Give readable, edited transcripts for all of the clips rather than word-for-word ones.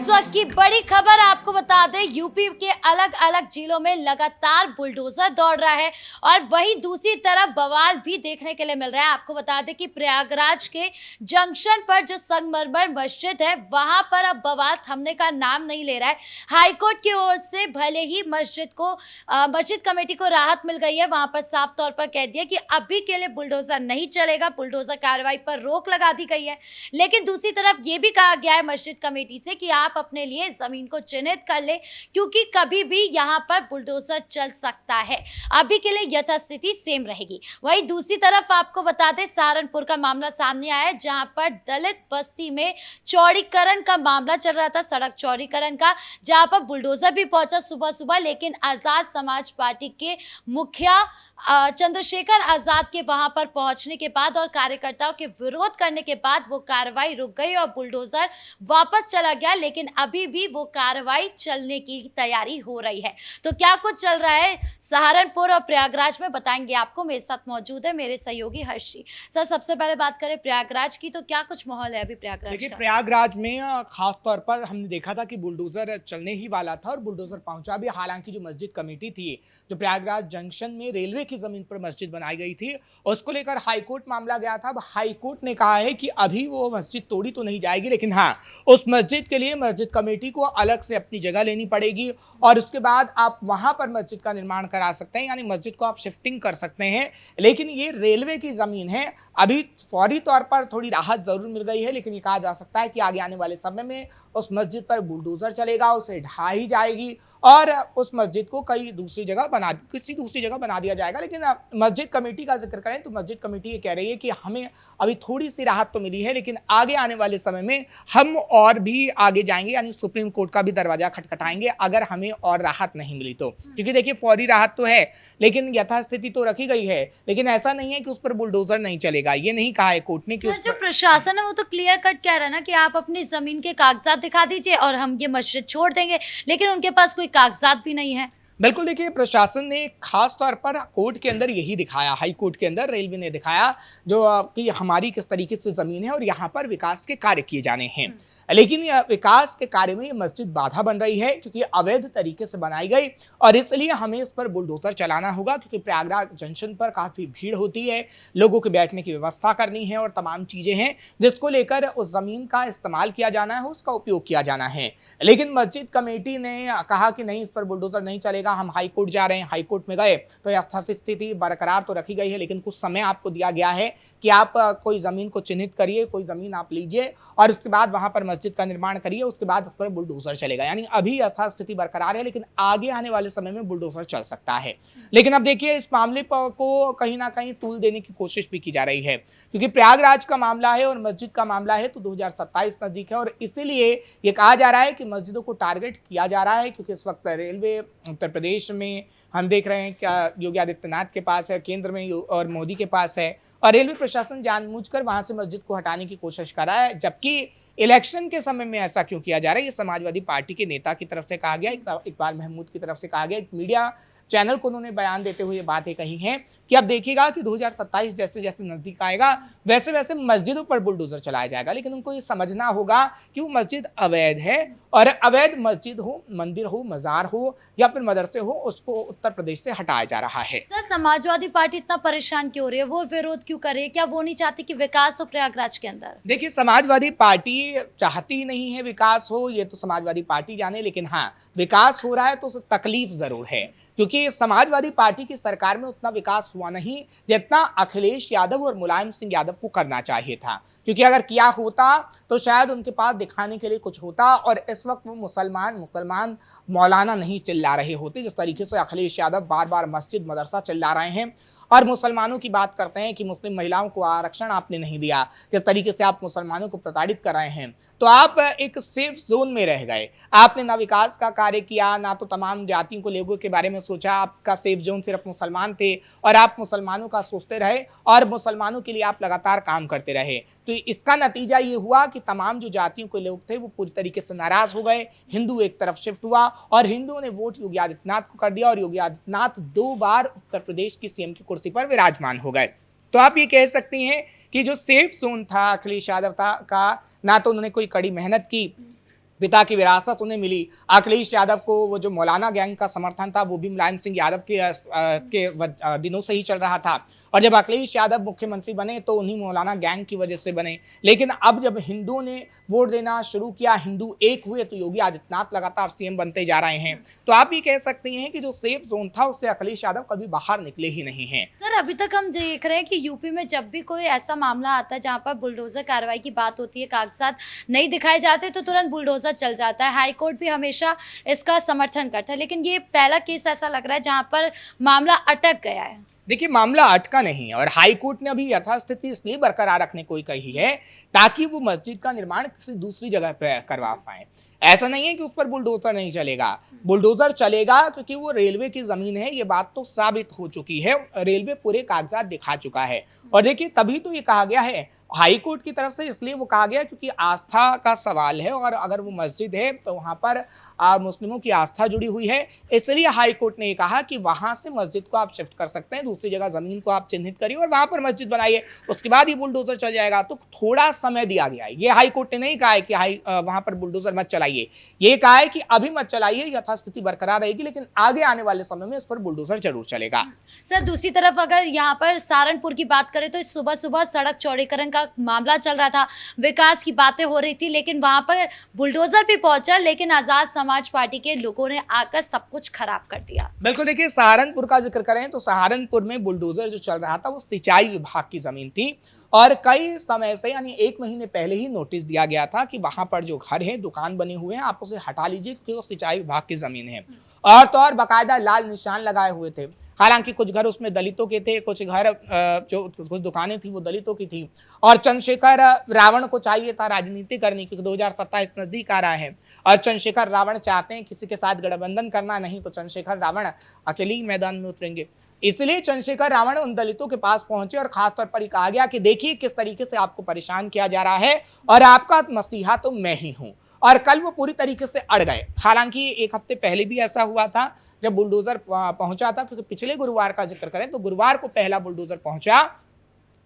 वक्त की बड़ी खबर आपको बता दें, यूपी के अलग अलग जिलों में लगातार बुलडोजर दौड़ रहा है और वहीं दूसरी तरफ बवाल भी देखने के लिए मिल रहा है। आपको बता दें कि प्रयागराज के जंक्शन पर जो संगमरमर मस्जिद है, वहां पर अब बवाल थमने का नाम नहीं ले रहा है। हाईकोर्ट की ओर से भले ही मस्जिद कमेटी को राहत मिल गई है, वहां पर साफ तौर पर कह दिया कि अभी के लिए बुलडोजर नहीं चलेगा, बुलडोजर कार्रवाई पर रोक लगा दी गई है। लेकिन दूसरी तरफ ये भी कहा गया है मस्जिद कमेटी से कि आप अपने लिए जमीन को चिन्हित कर ले, क्योंकि कभी भी यहां पर बुलडोजर चल सकता है। अभी के लिए यथास्थिति सेम रहेगी। वहीं दूसरी तरफ आपको बता दें, सहारनपुर का मामला सामने आया है, जहां पर दलित बस्ती में चौड़ीकरण का मामला चल रहा था, सड़क चौड़ीकरण का, जहां पर बुलडोजर भी पहुंचा सुबह सुबह। लेकिन आजाद समाज पार्टी के मुखिया चंद्रशेखर आजाद के वहां पर पहुंचने के बाद और कार्यकर्ताओं के विरोध करने के बाद वो कार्रवाई रुक गई और बुलडोजर वापस चला गया। लेकिन अभी भी वो कार्रवाई चलने की तैयारी हो रही है। तो क्या कुछ चल रहा है सहारनपुर और प्रयागराज में, बताएंगे आपको। मेरे साथ मौजूद है मेरे सहयोगी हर्षी। सर, सबसे पहले बात करें प्रयागराज की, तो क्या कुछ माहौल है अभी प्रयागराज देखिए, का? प्रयागराज में खास तौर पर हमने देखा था कि बुलडोजर चलने ही वाला था और बुलडोजर पहुंचा भी। हालांकि जो मस्जिद कमेटी थी, जो प्रयागराज जंक्शन में रेलवे की जमीन पर मस्जिद बनाई गई थी, उसको लेकर हाईकोर्ट मामला गया था। अब हाईकोर्ट ने कहा है कि अभी वो मस्जिद तोड़ी तो नहीं जाएगी, लेकिन हाँ, उस मस्जिद के लिए मस्जिद कमेटी को अलग से अपनी जगह लेनी पड़ेगी और उसके बाद आप वहां पर मस्जिद का निर्माण करा सकते हैं, यानी मस्जिद को आप शिफ्टिंग कर सकते हैं। लेकिन ये रेलवे की जमीन है। अभी फौरी तौर पर थोड़ी राहत जरूर मिल गई है, लेकिन ये कहा जा सकता है कि आगे आने वाले समय में उस मस्जिद पर बुलडोजर चलेगा, उसे ढाई जाएगी और उस मस्जिद को किसी दूसरी जगह बना दिया जाएगा। लेकिन मस्जिद कमेटी का जिक्र करें तो मस्जिद कमेटी ये कह रही है कि हमें अभी थोड़ी सी राहत तो मिली है, लेकिन आगे आने वाले समय में हम और भी आगे जाएंगे, यानी सुप्रीम कोर्ट का भी दरवाजा खटखटाएंगे अगर हमें और राहत नहीं मिली तो। क्योंकि देखिए, फौरी राहत तो है, लेकिन यथास्थिति तो रखी गई है। लेकिन ऐसा नहीं है कि उस पर बुलडोजर नहीं चलेगा। ये नहीं कहा है कोर्ट ने कि सर, जो प्रशासन है वो तो क्लियर कट कह रहा है ना कि आप अपनी जमीन के कागजात दिखा दीजिए और हम ये मस्जिद छोड़ देंगे, लेकिन उनके पास कोई कागजात भी नहीं है। बिल्कुल। देखिए, प्रशासन ने खास तौर पर कोर्ट के अंदर यही दिखाया, हाई कोर्ट के अंदर रेलवे ने दिखाया जो कि हमारी किस तरीके से जमीन है और यहाँ पर विकास के कार्य किए जाने हैं। लेकिन यह विकास के कार्य में ये मस्जिद बाधा बन रही है, क्योंकि अवैध तरीके से बनाई गई और इसलिए हमें इस पर बुलडोजर चलाना होगा। क्योंकि प्रयागराज जंक्शन पर काफी भीड़ होती है, लोगों के बैठने की व्यवस्था करनी है और तमाम चीजें हैं जिसको लेकर उस जमीन का इस्तेमाल किया जाना है, उसका उपयोग किया जाना है। लेकिन मस्जिद कमेटी ने कहा कि नहीं, इस पर बुलडोजर नहीं चलेगा, हम हाईकोर्ट जा रहे हैं। हाईकोर्ट में गए तो यथास्थिति बरकरार तो रखी गई है, लेकिन कुछ समय आपको दिया गया है कि आप कोई जमीन को चिन्हित करिए, कोई जमीन आप लीजिए और उसके बाद वहां पर मस्जिद का निर्माण करिए, उसके बाद उस पर बुलडोजर चलेगा। यानी अभी यथास्थिति बरकरार है, लेकिन आगे आने वाले समय में बुलडोजर चल सकता है। लेकिन अब देखिए, इस मामले को कहीं ना कहीं तूल देने की कोशिश भी की जा रही है, क्योंकि प्रयागराज का मामला है और मस्जिद का मामला है, तो 2027 नजदीक है और इसीलिए ये कहा जा रहा है कि मस्जिदों को टारगेट किया जा रहा है। क्योंकि इस वक्त रेलवे उत्तर प्रदेश में हम देख रहे हैं क्या योगी आदित्यनाथ के पास है, केंद्र में और मोदी के पास है, और रेलवे प्रशासन जानबूझकर वहां से मस्जिद को हटाने की कोशिश कर रहा है। जबकि इलेक्शन के समय में ऐसा क्यों किया जा रहा है, ये समाजवादी पार्टी के नेता की तरफ से कहा गया, इकबाल महमूद की तरफ से कहा गया। एक मीडिया चैनल को उन्होंने बयान देते हुए ये बातें कही हैं कि अब देखिएगा कि 2027 जैसे जैसे नजदीक आएगा वैसे वैसे मस्जिदों पर बुलडोजर चलाया जाएगा। लेकिन उनको ये समझना होगा कि वो मस्जिद अवैध है और अवैध मस्जिद हो, मंदिर हो, मजार हो या फिर मदरसे हो, उसको उत्तर प्रदेश से हटाया जा रहा है। सर, समाजवादी पार्टी इतना परेशान क्यों हो रही है? वो विरोध क्यों कर रही है? क्या वो नहीं चाहती कि विकास हो प्रयागराज के अंदर? देखिए, समाजवादी पार्टी चाहती नहीं है विकास हो, ये तो समाजवादी पार्टी जाने, लेकिन हाँ, विकास हो रहा है तो उसे तकलीफ जरूर है। क्योंकि समाजवादी पार्टी की सरकार में उतना विकास हुआ नहीं जितना अखिलेश यादव और मुलायम सिंह यादव को करना चाहिए था। क्योंकि अगर किया होता तो शायद उनके पास दिखाने के लिए कुछ होता और इस वक्त वो मुसलमान मौलाना नहीं चिल्ला रहे होते, जिस तरीके से अखिलेश यादव बार बार मस्जिद मदरसा चिल्ला रहे हैं और मुसलमानों की बात करते हैं कि मुस्लिम महिलाओं को आरक्षण आपने नहीं दिया, जिस तरीके से आप मुसलमानों को प्रताड़ित कर रहे हैं। तो आप एक सेफ जोन में रह गए। आपने ना विकास का कार्य किया, ना तो तमाम जातियों को, लोगों के बारे में सोचा। आपका सेफ जोन सिर्फ मुसलमान थे और आप मुसलमानों का सोचते रहे और मुसलमानों के लिए आप लगातार काम करते रहे। तो इसका नतीजा ये हुआ कि तमाम जो जातियों के लोग थे वो पूरी तरीके से नाराज हो गए। हिंदू एक तरफ शिफ्ट हुआ और हिंदुओं ने वोट योगी आदित्यनाथ को कर दिया और योगी आदित्यनाथ 2 बार उत्तर प्रदेश की सीएम की कुर्सी पर विराजमान हो गए। तो आप ये कह सकती हैं कि जो सेफ जोन था अखिलेश यादव का, ना तो उन्होंने कोई कड़ी मेहनत की पिता की विरासत उन्हें मिली। अखिलेश यादव को वो जो मौलाना गैंग का समर्थन था वो भी मुलायम सिंह यादव के दिनों से ही चल रहा था, और जब अखिलेश यादव मुख्यमंत्री बने तो उन्हीं मौलाना गैंग की वजह से बने। लेकिन अब जब हिंदुओं ने वोट देना शुरू किया, हिंदू एक हुए, तो योगी आदित्यनाथ लगातार सीएम बनते जा रहे हैं। तो आप ये कह सकते हैं कि जो सेफ जोन था उससे अखिलेश यादव कभी बाहर निकले ही नहीं हैं। सर, अभी तक हम देख रहे हैं कि यूपी में जब भी कोई ऐसा मामला आता है जहां पर बुलडोजर कार्रवाई की बात होती है, कागजात नहीं दिखाए जाते तो तुरंत बुलडोजर चल जाता है। हाई कोर्ट भी हमेशा इसका समर्थन करता है, लेकिन ये पहला केस ऐसा लग रहा है जहां पर मामला अटक गया है। देखिए, मामला अटका नहीं है और हाई कोर्ट ने अभी यथास्थिति इसलिए बरकरार रखने को कही है ताकि वो मस्जिद का निर्माण किसी दूसरी जगह पर करवा पाए। ऐसा नहीं है कि उस पर बुलडोजर नहीं चलेगा, बुलडोजर चलेगा क्योंकि वो रेलवे की जमीन है, ये बात तो साबित हो चुकी है। रेलवे पूरे कागजात दिखा चुका है। और देखिए, तभी तो ये कहा गया है हाई कोर्ट की तरफ से, इसलिए वो कहा गया क्योंकि आस्था का सवाल है, और अगर वो मस्जिद है तो वहाँ पर मुस्लिमों की आस्था जुड़ी हुई है, इसलिए हाई कोर्ट ने ये कहा कि वहाँ से मस्जिद को आप शिफ्ट कर सकते हैं, दूसरी जगह ज़मीन को आप चिन्हित करिए और वहाँ पर मस्जिद बनाइए, उसके बाद ये बुलडोजर चल जाएगा। तो थोड़ा समय दिया गया है। ये हाई कोर्ट ने नहीं कहा है कि वहाँ पर बुलडोजर मत चलाइए, ये कहा है कि अभी मत चलाइए, यथास्थिति बरकरार रहेगी, लेकिन आगे आने वाले समय में इस पर बुलडोजर जरूर चलेगा। सर, दूसरी तरफ अगर यहाँ पर सहारनपुर की बात करें तो सुबह सुबह सड़क चौड़ीकरण का मामला चल रहा था, विकास की बातें हो रही थी, लेकिन वहां पर बुलडोजर भी पहुंचा, लेकिन आजाद समाज पार्टी के लोगों ने आकर सब कुछ खराब कर दिया। बिल्कुल, देखिए, सहारनपुर का जिक्र करें तो सहारनपुर में बुलडोजर जो चल रहा था वो सिंचाई विभाग की जमीन थी, और कई समय से यानी 1 महीने पहले ही नोटिस दिया गया था कि वहां पर जो घर है, दुकान बने हुए हैं, आप उसे हटा लीजिए क्योंकि वो सिंचाई विभाग की जमीन है। और तो और बाकायदा लाल निशान लगाए हुए थे। हालांकि कुछ घर उसमें दलितों के थे, कुछ घर जो कुछ दुकानें थी वो दलितों की थी। और चंद्रशेखर रावण को चाहिए था राजनीति करनी, क्योंकि 2027 नजदीक आ रहा है और चंद्रशेखर रावण चाहते हैं किसी के साथ गठबंधन करना नहीं, तो चंद्रशेखर रावण अकेले ही मैदान में उतरेंगे। इसलिए चंद्रशेखर रावण उन दलितों के पास पहुंचे और खासतौर पर कहा गया कि देखिए किस तरीके से आपको परेशान किया जा रहा है और आपका मसीहा तो मैं ही हूं। और कल वो पूरी तरीके से अड़ गए। हालांकि 1 हफ्ते पहले भी ऐसा हुआ था जब बुलडोजर पहुंचा था, क्योंकि पिछले गुरुवार का जिक्र करें तो गुरुवार को पहला बुलडोजर पहुंचा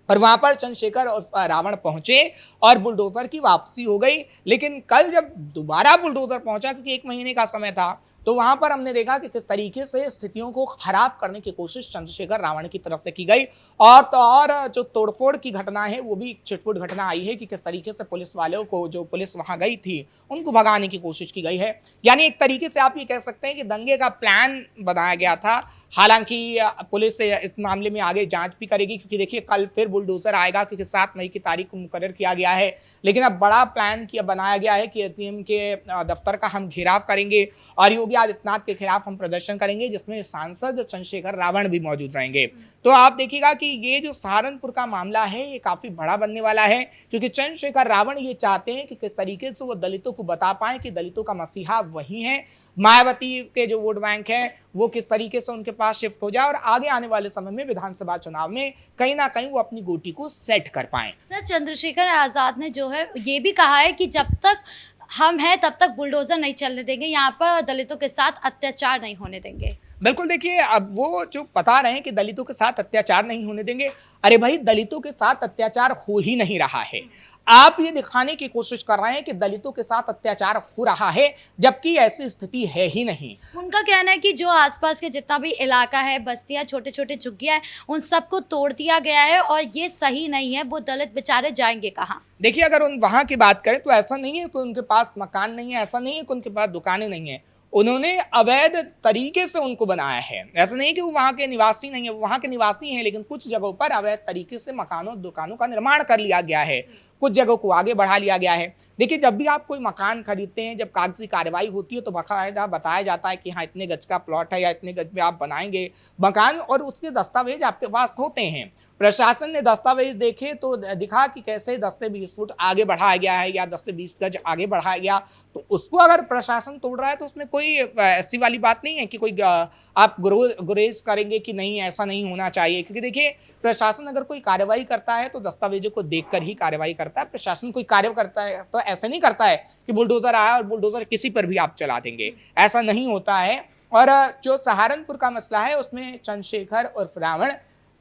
और वहां पर चंद्रशेखर और रावण पहुंचे और बुलडोजर की वापसी हो गई। लेकिन कल जब दोबारा बुलडोजर पहुंचा, क्योंकि 1 महीने का समय था, तो वहां पर हमने देखा कि किस तरीके से स्थितियों को खराब करने की कोशिश चंद्रशेखर रावण की तरफ से की गई। और तो और जो तोड़फोड़ की घटना है वो भी छिटपुट घटना आई है कि किस तरीके से पुलिस वालों को, जो पुलिस वहां गई थी, उनको भगाने की कोशिश की गई है। यानी एक तरीके से आप ये कह सकते हैं कि दंगे का प्लान बनाया गया था। हालांकि पुलिस इस मामले में आगे जांच भी करेगी, क्योंकि देखिए कल फिर बुलडोजर आएगा, क्योंकि 7 मई की तारीख को मुकर्रर किया गया है। लेकिन अब बड़ा प्लान बनाया गया है कि एसडीएम के दफ्तर का हम घेराव करेंगे और योगी आदित्यनाथ के खिलाफ हम प्रदर्शन करेंगे, जिसमें सांसद चंद्रशेखर रावण भी मौजूद रहेंगे। तो आप देखिएगा कि ये जो सहारनपुर का मामला है ये काफी बड़ा बनने वाला है, क्योंकि चंद्रशेखर रावण ये चाहते हैं कि किस तरीके से वो दलितों को बता पाए कि दलितों का मसीहा वही है, मायावती के जो वोट बैंक है वो किस तरीके से उनके पास शिफ्ट हो जाए और आगे आने वाले समय में विधानसभा चुनाव में कहीं ना कहीं वो अपनी गोटी को सेट कर पाए। सर, चंद्रशेखर आजाद ने जो है ये भी कहा है कि जब तक हम हैं तब तक बुलडोजर नहीं चलने देंगे, यहाँ पर दलितों के साथ अत्याचार नहीं होने देंगे। बिल्कुल, देखिए, अब वो जो बता रहे हैं कि दलितों के साथ अत्याचार नहीं होने देंगे, अरे भाई दलितों के साथ अत्याचार हो ही नहीं रहा है। आप ये दिखाने की कोशिश कर रहे हैं कि दलितों के साथ अत्याचार हो रहा है, जबकि ऐसी स्थिति है ही नहीं। उनका कहना है कि जो आसपास के जितना भी इलाका है, बस्तियां, छोटे छोटे झुग्गियां हैं, उन सबको तोड़ दिया गया है और ये सही नहीं है। वो दलित बेचारे जाएंगे कहाँ? देखिए, अगर उन वहां की बात करें तो ऐसा नहीं है कि उनके पास मकान नहीं है, ऐसा नहीं है कि उनके पास दुकानें नहीं है। उन्होंने अवैध तरीके से उनको बनाया है। ऐसा नहीं कि वो वहाँ के निवासी नहीं है, वो वहाँ के निवासी हैं, लेकिन कुछ जगहों पर अवैध तरीके से मकानों दुकानों का निर्माण कर लिया गया है, कुछ जगहों को आगे बढ़ा लिया गया है। देखिए, जब भी आप कोई मकान खरीदते हैं, जब कागजी कार्रवाई होती है तो बाकायदा बताया जाता है कि हाँ इतने गज का प्लॉट है या इतने गज में आप बनाएंगे मकान, और उसके दस्तावेज आपके पास होते हैं। प्रशासन ने दस्तावेज देखे तो दिखा कि कैसे 10 से 20 फुट आगे बढ़ाया गया है या 10 से 20 गज आगे बढ़ाया गया, तो उसको अगर प्रशासन तोड़ रहा है तो उसमें कोई ऐसी वाली बात नहीं है कि कोई आप गुरेज करेंगे कि नहीं ऐसा नहीं होना चाहिए। क्योंकि देखिए, प्रशासन अगर कोई कार्रवाई करता है तो दस्तावेजों को देखकर ही कार्रवाई करता है। प्रशासन कोई कार्य करता है तो ऐसा नहीं करता है कि बुलडोजर आया और बुलडोजर किसी पर भी आप चला देंगे, ऐसा नहीं होता है। और जो सहारनपुर का मसला है उसमें चंद्रशेखर और रावण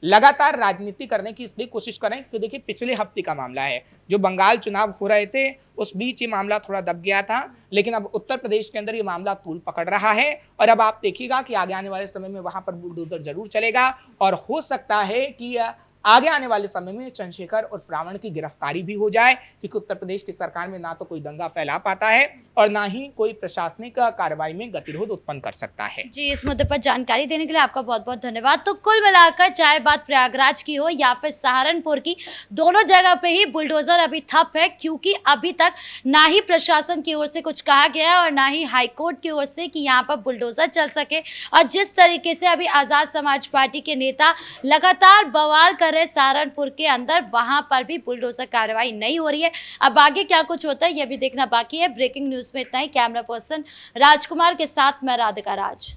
लगातार राजनीति करने की इसलिए कोशिश कर रहे हैं कि देखिए पिछले हफ्ते का मामला है, जो बंगाल चुनाव हो रहे थे उस बीच ये मामला थोड़ा दब गया था, लेकिन अब उत्तर प्रदेश के अंदर ये मामला तूल पकड़ रहा है और अब आप देखिएगा कि आगे आने वाले समय में वहां पर बुलडोजर जरूर चलेगा और हो सकता है कि आगे आने वाले समय में चंद्रशेखर और रावण की गिरफ्तारी भी हो जाए, क्योंकि उत्तर प्रदेश की सरकार में ना तो कोई दंगा फैला पाता है और ना ही कोई प्रशासनिक कार्रवाई में गतिरोध उत्पन्न कर सकता है। जी, इस मुद्दे पर जानकारी देने के लिए आपका बहुत बहुत धन्यवाद। तो कुल मिलाकर चाहे बात प्रयागराज की हो या फिर सहारनपुर की, दोनों जगह पे ही बुलडोजर अभी ठप है, क्योंकि अभी तक ना ही प्रशासन की ओर से कुछ कहा गया है और ना ही हाईकोर्ट की ओर से कि यहाँ पर बुलडोजर चल सके। और जिस तरीके से अभी आज़ाद समाज पार्टी के नेता लगातार बवाल कर रहे सहारनपुर के अंदर, वहां पर भी बुलडोजर कार्रवाई नहीं हो रही है। अब आगे क्या कुछ होता है ये भी देखना बाकी है। ब्रेकिंग न्यूज में इतना ही। कैमरा पर्सन राजकुमार के साथ मैं राधिका राज।